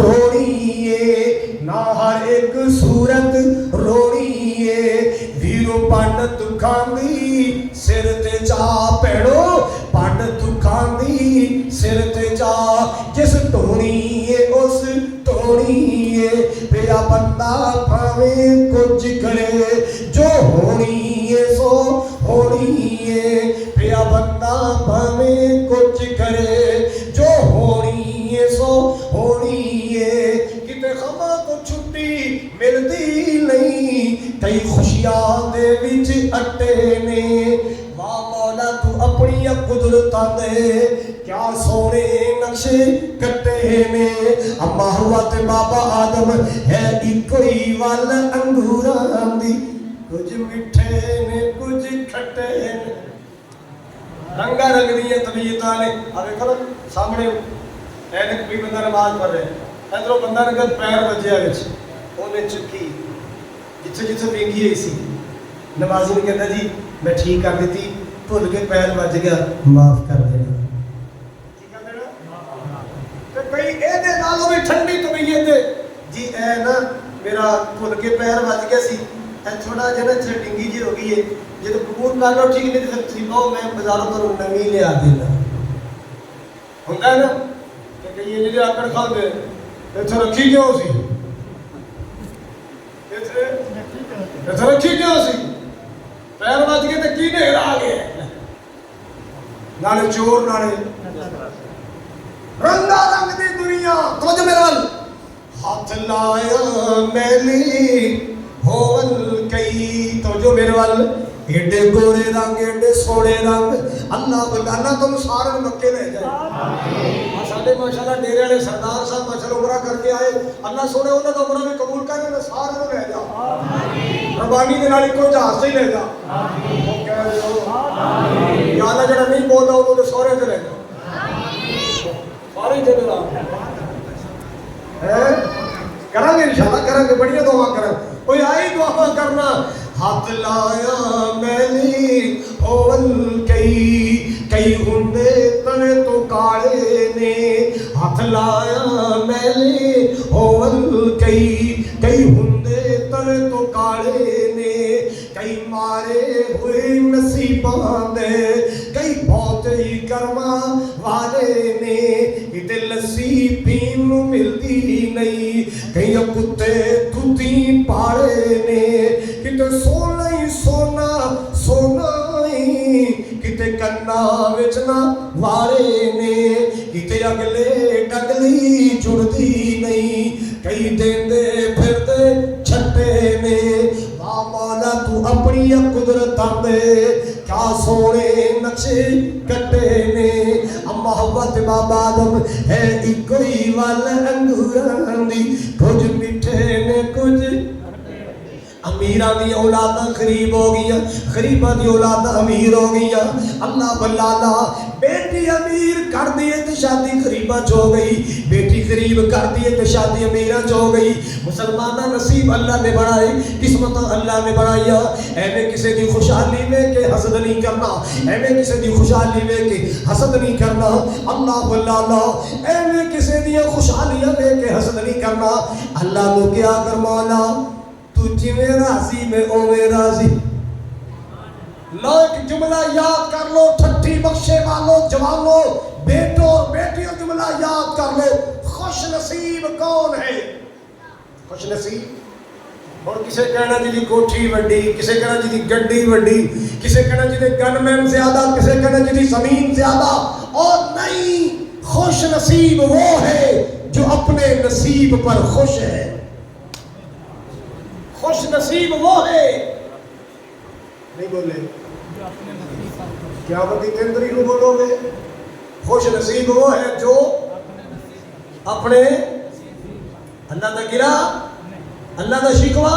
रोनी है ना हर एक सूरत रोनी है वीरो पंड दुखां दी सिर ते जा भैणो पंड दुखां दी सिर ते जा जिस ढोनी है उस ढोनी है पिया बंदा भावें कुछ करे जो होनी है सो होनी है पिया बंदा भावें कुछ करे जो होनी है सो होनी है किते खमा को छुट्टी मिलती नहीं कई खुशियां दे विच अट्टे ने वाह मौला तू अपनी कुदरतां दे क्या सोने नक्शे कट्टे ने अम्मा हुआ ते बाबा आदम है इको ही वल अंगूरां दी कुछ मिठे ने कुछ खट्टे ने रंगा रंग दी तबीयत ने आ देखो ना सामने ऐनक भी बंदा नमाज पढ़ रहा है इधरों बंदा ने पैर वजया विच ओने चुकी जिथे जिथे वेंगी है सी नमाजी ने कहता जी मैं ठीक कर दी भुल के पैर वज गया माफ कर देना ठीक कर देना ते कोई एदे नालों भी ठंडी तबीयत जी ए ना मेरा भुल के पैर वज गया सी ए थोड़ा जरा डिंगी जी हो गई है जो कबूल कर लो ठीक नहीं तो ठीक हो मैं बाजारों तो नवी लिया देना होता है ना कि ये जो आकड़ खाते इथे रखी क्यों सी इथे रखी क्यों सी पैर बच गए तो की ढेर आ गया नाले चोर नाले रंगा रंग दी दुनिया तो जो मेरे वाल हाथ लाया मैली होवल कई तो जो मेरे वाल एडे गोरे रंग एडे सोने रंग अल्लाह बंदाना तुम सारे मक्के ले जाए आमीन साडे माशाल्लाह डेरे वाले सरदार साहब माशाल्लाह उमरा करके आए अल्लाह सोने उन्हां दा उमरा भी कबूल करे ना सारे नु ले जा आमीन रबानी दे नाल कोई जहाज से ही ले जा आमीन वो कह रहे हो आमीन या अल्लाह जेड़ा नहीं बोलदा उन्हां दे सोरे ते ले जा आमीन सारे जगह है करांगे इंशाल्लाह करांगे बढ़िया दुआ करें कोई आई दुआ करना हाथ लाया मैली होवल कई कई हुंदे तने तो काले ने हाथ लाया मैली होवल कई कई हुंदे तने तो काले ने कई मारे हुए नसीबां दे कई बहुत ही कर्मा वाले ने इते लस्सी पीन नूं मिलदी नहीं कई कुत्ते कुत्ती पाले ने किते सोना ही सोना सोना ही किते कन्ना विच ना वाले ने किते अगले डगली जुड़दी नहीं कई देंदे फिरदे छट्टे ने वाह मौला तू अपनी कुदरतां दे क्या सोने नक्शे कट्टे ने अम्मा हव्वा ते बाबा आदम है इको ही वल अंगूरां दी कुछ मिठे ने कुछ अमीरा दी औलादा गरीब हो गई गरीबा दी औलादा अमीर हो गई अल्लाह बल्ला बेटी अमीर कर दिए तो शादी गरीबा च हो गई बेटी गरीब कर दिए तो शादी अमीरा च हो गई मुसलमाना नसीब अल्लाह ने बनाए किस्मत अल्लाह ने बनाई एवें किसी की खुशहाली में के हसद नहीं करना एवें किसी की खुशहाली में के हसद नहीं करना अल्लाह बल्ला एवें किसी दी खुशहालियां में के हसद नहीं करना अल्लाह नु क्या कर मौला तू जिवें राजी में ओवें राजी लो एक जुमला याद कर लो ठट्ठी बख्शे वालों जवानों बेटों और बेटियों जुमला याद कर लो खुश नसीब कौन है खुश नसीब और किसे कहना जी कोठी वड्डी किसे कहना जी गड्डी वड्डी किसे कहना जी गनमैन ज्यादा किसे कहना जी जमीन ज्यादा और नहीं खुश नसीब वो है जो अपने नसीब पर खुश है खुश नसीब वो है नहीं बोले क्या बती केंद्री को बोलोगे खुश नसीब वो है जो अपने अल्लाह दा गिरा अल्लाह दा शिकवा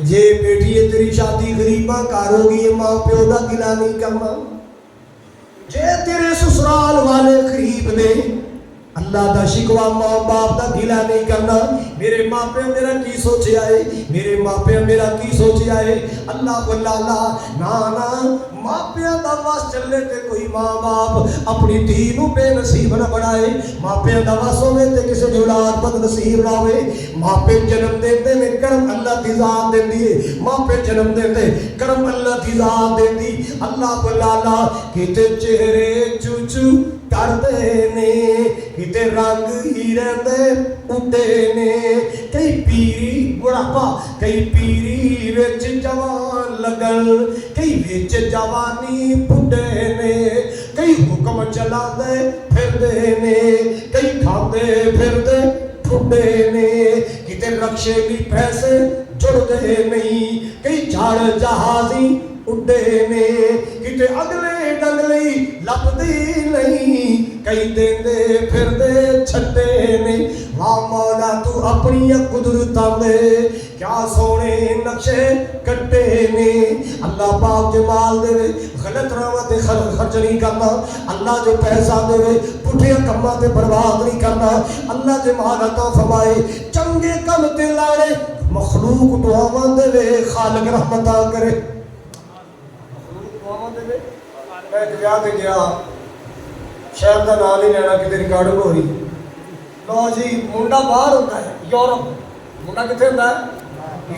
जे बेटी है तेरी शादी गरीबा घर होगी मां प्यो दा गिला नहीं करना जे तेरे ससुराल वाले गरीब ने अल्लाह दा शिकवा मां बाप दा गिला नहीं करना मेरे माँ प्यो मेरा की सोचे आए मेरे माँ प्यो मेरा की सोचे आए अल्लाह बल्ला ना ना माँ प्यो दा वास चले ते कोई माँ बाप अपनी धी नूं बेनसीब न बनाए माँ प्यो दा वास होवे ते किसी दी औलाद औलाद नसीब ना होवे। मापे जन्म देते ने कर्म अल्लाह दी जात देंदी है। मापे जन्म देते कर्म अल्लाह दी जात देंदी। अल्लाह बुलाला किते चेहरे चूचू करदे ने, किते रंग ही रहंदे उड़े ने। कई पीरी बुढ़ापा, कई पीरी विच जवान लगन, कई विच जवानी बुढ़े ने। कई हुक्म चलाते फिरदे ने, कई खाते फिरदे ठुडे ने। किते रक्षे भी पैसे जुड़दे नहीं, कई झाड़ जहाजी उड़े ने। किते अगले डगले लभदी नहीं, कई देंदे फिरदे छड्डे ने। वाह मौला तू अपनी कुदरतां दे क्या सोने नक्शे कट्टे ने। अल्लाह पाक जमाल देवे, गलत रावां ते खर्च नहीं करना। अल्लाह जो पैसा देवे पुठिया कम्मां ते बर्बाद नहीं करना। अल्लाह जमाल अता फरमाए चंगे कम ते लाने। मखलूक दुआवां देवे, खालिक रहमतां करे। मैं एक विआह ते गया, शहर का नाम नहीं लेना कि रिकॉर्डिंग हो रही। लो जी मुंडा बाहर होता है यूरोप। मुंडा कितने होता है?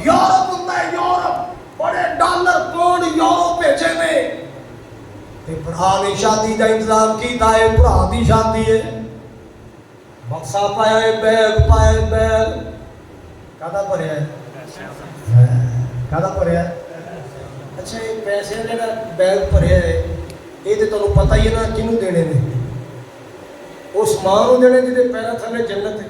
यूरोप होता है। यूरोप बड़े डॉलर पाउंड यूरोप भेजे ने। भरा ने शादी का इंतजाम किया है। भरा की शादी है, बक्सा पाया है, बैग पाया है। बैग कादा भरिया है? कादा भरिया है? अच्छा ये पैसे जो बैग भरिया है ये तो तुहानूं पता ही है ना किनू देने ने। उस मां नूं देने जिहदे पैरां थल्ले जन्नत है।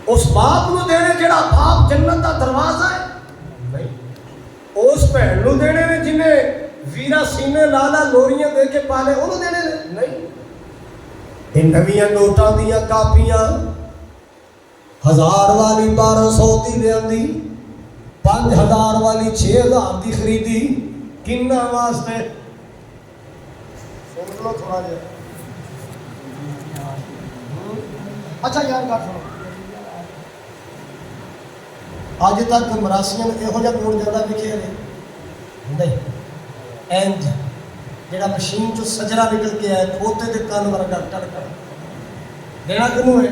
उस बाप नूं देने जिहड़ा बाप जन्नत दा दरवाजा है? नहीं। उस भैन नूं देने ने जिन्हें वीरा सीने लाला लोरियां दे के पाले, उन्होंने देने ने? नहीं। इन नवीं नोटां दीयां कापियां 1000 वाली 1200 दी लियांदी, 5000 वाली 6000 की खरीदी। किन्ना वास्ते? सुन लो थोड़ा जिहा। अच्छा यार गल सुनो, अज तक मरासियां इहो जिहा नोट ज्यादा विखे नहीं। इंज जिहड़ा मशीन चो सजरा निकल के आया, खोते के कन वर्गा टड़का देना किनू है?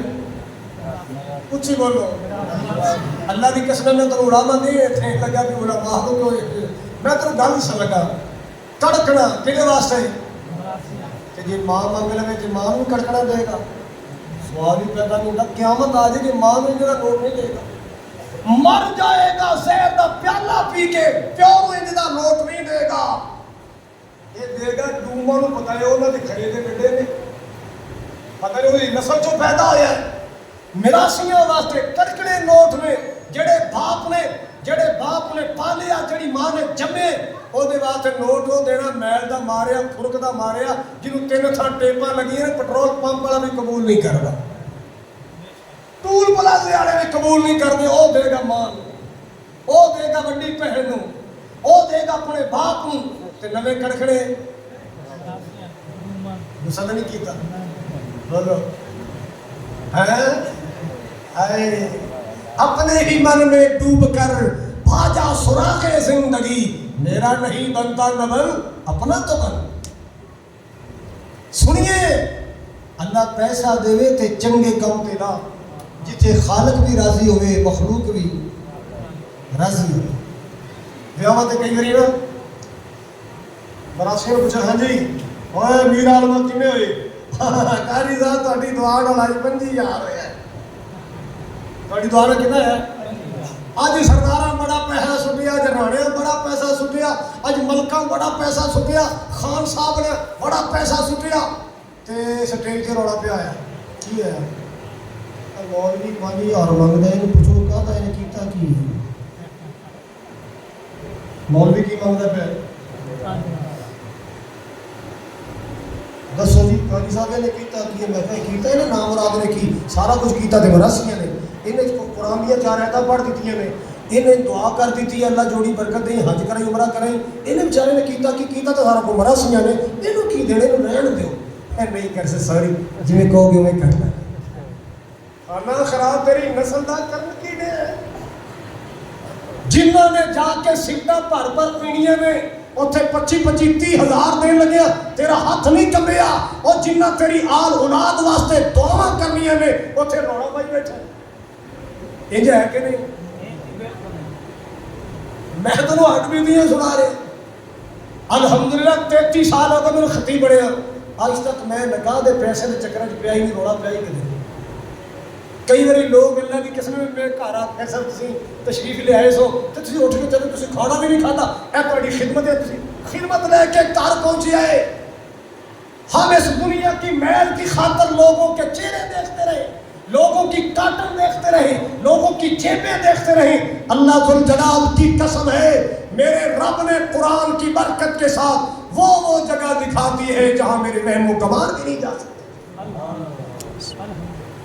कुछ बोलो। अल्लाह की कसम में तेन उड़ावा नहीं इतने लगा भी उड़ा माह दो। मैं तेन गल स लगा कड़कना कि वास्ते जे मां मंग लवे जो मां भी कड़कना देगा। सवाल ही पैदा नहीं होता क्यामत आ जाएगी मां में जरा नोट नहीं देगा। मर जाएगा जहर का प्याला पी के, प्यो इनका नोट नहीं देगा। ये देगा डूमा को पता है उन्होंने खड़े के बेटे ने पता नहीं वही नस्ल चो पैदा होया। मिरासियों वास्ते कड़कड़े नोट ने। जेड़े बाप ने पालिया, जेड़ी मां ने जमे, ਉਹਦੇ वास्ते नोट वो देना मैल का मारिया, खुरक का मारिया, जिन्होंने 3 थां टेपा लगियां ने। पेट्रोल पंप वाला भी कबूल नहीं करता, टूल प्लाजे वाले भी कबूल नहीं करते। वो देगा मां नूं, वो देगा वड्डी भैन नूं, वो देगा अपने बाप नूं। ते नवे कड़कड़े गुस्सा नहीं कीता? बोलो है? अपने ही मन में डूब कर भाजा सुराखे जिंदगी, मेरा नहीं बनता नबल अपना तो बन। सुनिए, अल्लाह पैसा देवे ते चंगे कम ते ला, जिथे खालिक भी राजी होवे मखलूक भी राजी हो। विआहां ते कई बारी ना मरासियों पूछा, हाँ जी ओए मीर आलमा किवें होए? कारी साहब तुहाडी दुआ नाल आज 5000 होया। तुहाडी दुआ नाल कितना है? अज सरदारा बड़ा पैसा सुटिया, जराने बड़ा पैसा सुटिया, अज मलका बड़ा पैसा सुटिया, खान साहब ने बड़ा पैसा सुटिया। ते स्टेज से रौला पिया है की है? मौलवी 5000 मंगदा, इन्हूं पुछो कहता इन्हें कीता की? मौलवी की मंगदा पिया? दसो जी काजी साहब ने कीता की? मैं कहा कीता इन्हें नाम मुराद ने की, सारा कुछ कीता ते मरासियां ने। इन्हें कुरान दी 4 आयतां पढ़ दित्तियां ने, इन्हें दुआ कर दी अल्लाह जोड़ी बरकत दे, हज कराई उमरा कराई। इन्हें बेचारे ने कीता की? कीता तो सारा को मरासियां ने। इन्हूं की देने, इन्हूं रहण दिओ। नहीं कर से सॉरी जिवें कहोगे उवें करना। खाना खराब तेरी नस्ल दा करन की ने? जिन्होंने जाके सीटा भर भर पीणियां ने, ਉੱਥੇ 25-30 ਹਜ਼ਾਰ ਦੇਣ ਲੱਗਿਆ, ਤੇਰਾ ਹੱਥ ਨਹੀਂ ਕੰਬਿਆ। ਉਹ ਜਿੰਨਾ ਤੇਰੀ ਆਲ ਔਲਾਦ ਵਾਸਤੇ ਦੁਆਵਾਂ ਕਰਨੀਆਂ ਨੇ ਉੱਥੇ ਰੌਲਾ ਪਾਈ ਬੈਠਾ। ਇੰਜ ਹੈ ਕਿ ਨਹੀਂ? मैं तेनों हट बीतियां सुना रहा। अलहमदुलिल्लाह 33 साल हो गए मैंने खतीब बनया, अज तक मैं नकाह के पैसे के चक्कर च पिया ही नहीं, रौला पिया ही नहीं। कई बार लोग अल्लाह की कसम मेरे घर आ के सर तुम तशरीफ ले आए सो तो तुम उठ के चलो, तुम खाना भी नहीं खाता, यह तुम्हारी खिदमत है, तुम खिदमत लैके घर पहुंचे आए। हम इस दुनिया की मैल की खातर लोगों के चेहरे देखते रहे, लोगों की काटन देखते रहे, लोगों की जेबें देखते रहे। अल्लाह जुल जलाल की कसम है, मेरे रब ने कुरान की बरकत के साथ वो जगह दिखाती है जहां मेरे महमो कमार भी नहीं जा सकते।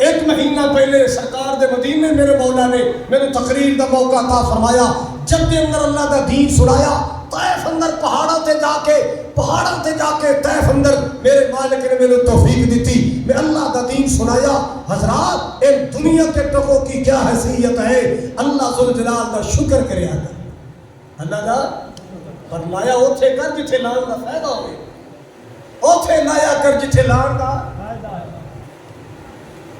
एक महीना पहले सरकार दे मदीने मेरे मौला ने मैंने तकरीर का मौका था फरमाया, जब के अंदर अल्लाह का दीन सुनाया, तैफ अंदर पहाड़ों से जाके तैफ अंदर मेरे मालिक ने मैंने तौफीक दी थी, मैं अल्लाह का दीन सुनाया। हजरात इन दुनिया के टकों की क्या हैसियत है, अल्लाह जुल जलाल का शुक्र करे अगर अल्लाह का फरमाया उथे कर जिथे लान का फायदा हो, उथे लाया कर जिथे लान का फायदा है।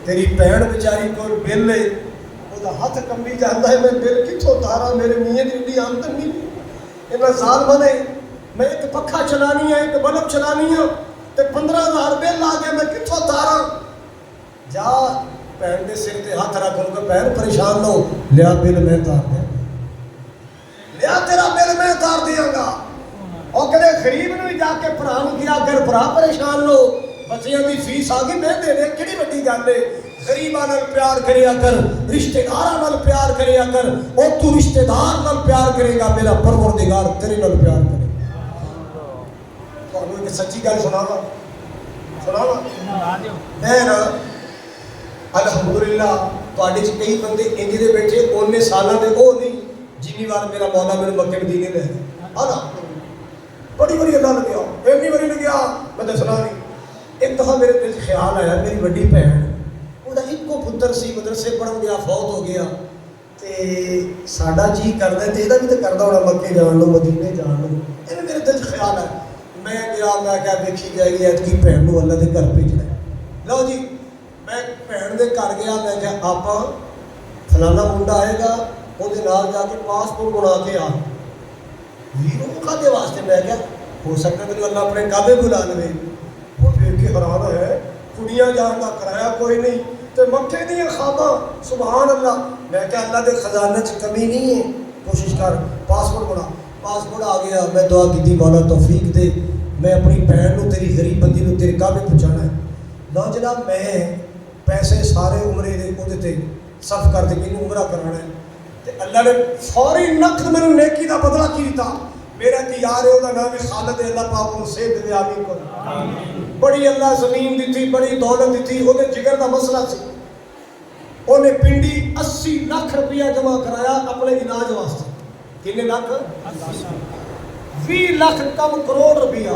तेरी भैन बेचारी को बिल है, ओदा हाथ कंबी जाता है, मैं बिल किथों तारा, मेरे मियां दी इतनी आमदन नहीं, इन्ना साल बने मैं एक पखा चलानी है, एक बल्ब चलानी है, तो 15,000 बिल आ गया, मैं किथों तारा। जा भैन के सिर ते हाथ रख लूँगा, भैन परेशान हो, लिया बिल मैं तार दिया, लिया तेरा बिल मैं तार दियांगा। और कदे गरीब ने भी जाके भरा किया कर, भरा परेशान लो, बच्चियों की फीस आ गई मैं दे दे, किहड़ी वड्डी गल है। गरीबां नाल प्यार करिया कर, रिश्तेदारां नाल प्यार करिया कर, और तू रिश्तेदार नाल प्यार करेगा, मेरा परवरदिगार तेरे नाल प्यार करेगा। तुहानूं एक सच्ची गल सुनावा मैं ना अलहमदुलिल्लाह तुहाडे च कई बंदे इंज दे बैठे ओने सालां दे वो नहीं जिन्नी बार मेरा मौला मेरे मक्के मदीने ले गया। बड़ी बड़ी अल्लाह लग्या, इन्नी बारी लग्या मैं दसना नहीं। एक दफ़ा मेरे दिल च ख्याल आया, मेरी वड्डी भैन ਉਹਦਾ ਇੱਕੋ ਪੁੱਤਰ ਸੀ, ਮਦਰਸੇ ਪੜ੍ਹਨ ਗਿਆ, ਫੌਤ ਹੋ ਗਿਆ, ਤੇ ਸਾਡਾ ਜੀ ਕਰਦਾ ਤੇ ਇਹਦਾ ਵੀ ਤਾਂ ਕਰਦਾ ਹੋਣਾ ਮੱਕੇ ਜਾਣ ਨੂੰ, ਮਦੀਨੇ ਜਾਣ ਨੂੰ। ਇਹਨੇ ਮੇਰੇ ਦਿਲ 'ਚ ਖਿਆਲ ਹੈ, ਮੈਂ ਗਿਆ, ਮੈਂ ਕਿਹਾ ਵੇਖੀ ਜਾਏਗੀ ਐਤਕੀ ਭੈਣ ਨੂੰ ਅੱਲਾ ਦੇ ਘਰ ਭੇਜਣਾ। ਲਓ ਜੀ ਮੈਂ ਭੈਣ ਦੇ ਘਰ ਗਿਆ, ਮੈਂ ਕਿਹਾ ਆਪਾਂ ਫਲਾਣਾ ਮੁੰਡਾ ਆਏਗਾ, ਉਹਦੇ ਨਾਲ ਜਾ ਕੇ ਪਾਸਪੋਰਟ ਬਣਾ ਕੇ ਆ। ਵੀਰ ਉਹ ਕਾਹਦੇ ਵਾਸਤੇ? ਮੈਂ ਕਿਹਾ ਹੋ ਸਕਦਾ ਮੈਨੂੰ ਅੱਲਾ ਆਪਣੇ ਕਾਬੇ ਬੁਲਾ ਲਵੇ। ਉਹ ਵੇਖ ਕੇ ਹੈਰਾਨ ਹੋਇਆ, ਕੁੜੀਆਂ ਜਾਣ ਦਾ ਕਿਰਾਇਆ ਕੋਈ ਨਹੀਂ ਤੇ ਮੱਕੇ ਦੀਆਂ ਖਾਬਾਂ, ਸੁਭਾਨ ਅੱਲਾ। मैं क्या अल्लाह के खजाने च कमी नहीं है, कोशिश कर पासपोर्ट बना। पासपोर्ट आ गया, मैं दुआ की मौला तौफीक दे, मैं अपनी भैन को तेरी गरीब बंदी को तेरे काबे पहुँचाना है। लो जनाब मैं पैसे सारे उमरे दे सर्फ कर दे, मैंने उमरा कराना है, तो अल्लाह ने फौरी नकद मैंने नेकी का बदला किया। मेरा कि यार है, उसका नाम है खालिद, अल्लाह पाक को सेहत दे आमीन को। बड़ी अल्लाह ज़मीन दी थी, बड़ी दौलत दी थी, वो जिगर का मसला सी। उन्हें पिंडी 80 लाख रुपया जमा कराया अपने इलाज वास्ते। कितने लाख? 20 लाख कम करोड़ रुपया।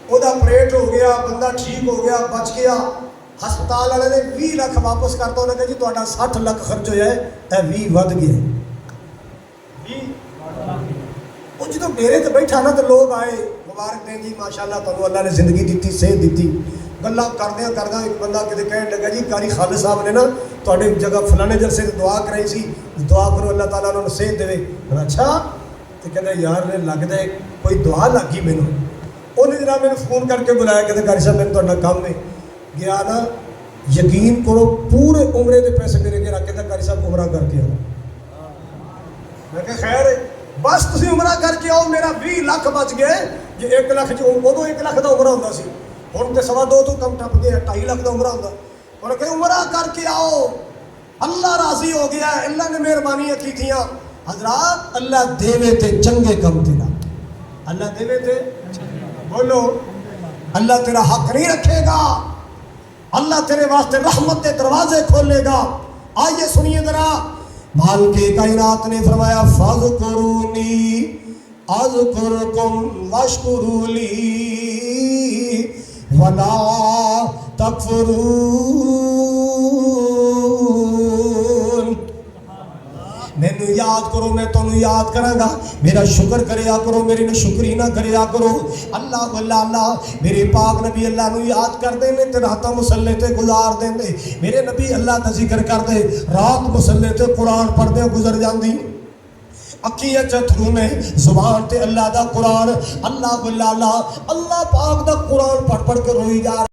ਉਹਦਾ ऑपरेट हो गया, बंदा ठीक हो गया, बच गया। हस्पताल वाले ने 20 लाख वापस करता, उन्हें कहा जी ਤੁਹਾਡਾ 60 लाख खर्च होया है, 20 ਵੱਧ गया। वो जो डेरे ते बैठा ना तो लोग आए, मुबारक दें जी माशाअल्लाह तुहानू अल्लाह ने जिंदगी दी, सेहत दी। गल्लां करदे एक बंदा किते कहण लगा जी कारी खालिद साहब ने ना तुहाडे जगह फलाने जलसे ते दुआ कराई सी, दुआ करो अल्लाह ताला उन्होंने सेहत देवे। अच्छा तो कहते यार ने लगता है कोई दुआ लग गई मैनू। उन्हें जनाब मैंने फोन करके बुलाया, कहते कारी साहब मैंने तुहाडा काम है गया ना, यकीन करो पूरे उमरे के पैसे मेरे के रख के कारी साहब उमरा करके आओ। मैं कहा खैर बस तुसीं उमरा करके आओ, मेरा 20 लाख बच गए। जे 1 लाख उदों 1 लाख का उमरा होंदा सी, हुण तो 2.25 तो कम टप गया, 2.5 लाख का उमरा होंदा। उन्हें कहा उमरा करके आओ, अल्लाह राजी हो गया, अल्लाह ने मेहरबानियां की थियां। हजरात अल्लाह देवे ते चंगे कम तेरा, अल्लाह देवे ते बोलो अल्लाह तेरा हक नहीं रखेगा, अल्लाह तेरे वास्ते रहमत के दरवाजे खोलेगा। आइए सुनिए जरा, मालिके कायनात ने फरमाया फज़कुरूनी अज़कुरकुम वश्कुरूली वला तकफुरून। मैनू याद करो मैं तुहानू याद करांगा, मेरा शुक्र करिया करो, मेरी नाशुक्री ना करिया करो। अल्लाह अल्लाह मेरे पाक नबी अल्लाह नू याद करते हैं तो रातां मुसल्ले ते गुजार देंदे। मेरे नबी अल्लाह दा जिक्र करते, रात मुसल्ले ते कुरान पढ़दे गुजर जाती। अखियां च अथरू ने, जुबान ते अल्लाह दा कुरान, अल्लाह अल्लाह अल्लाह पाक दा कुरान पढ़ पढ़ के रोई जा।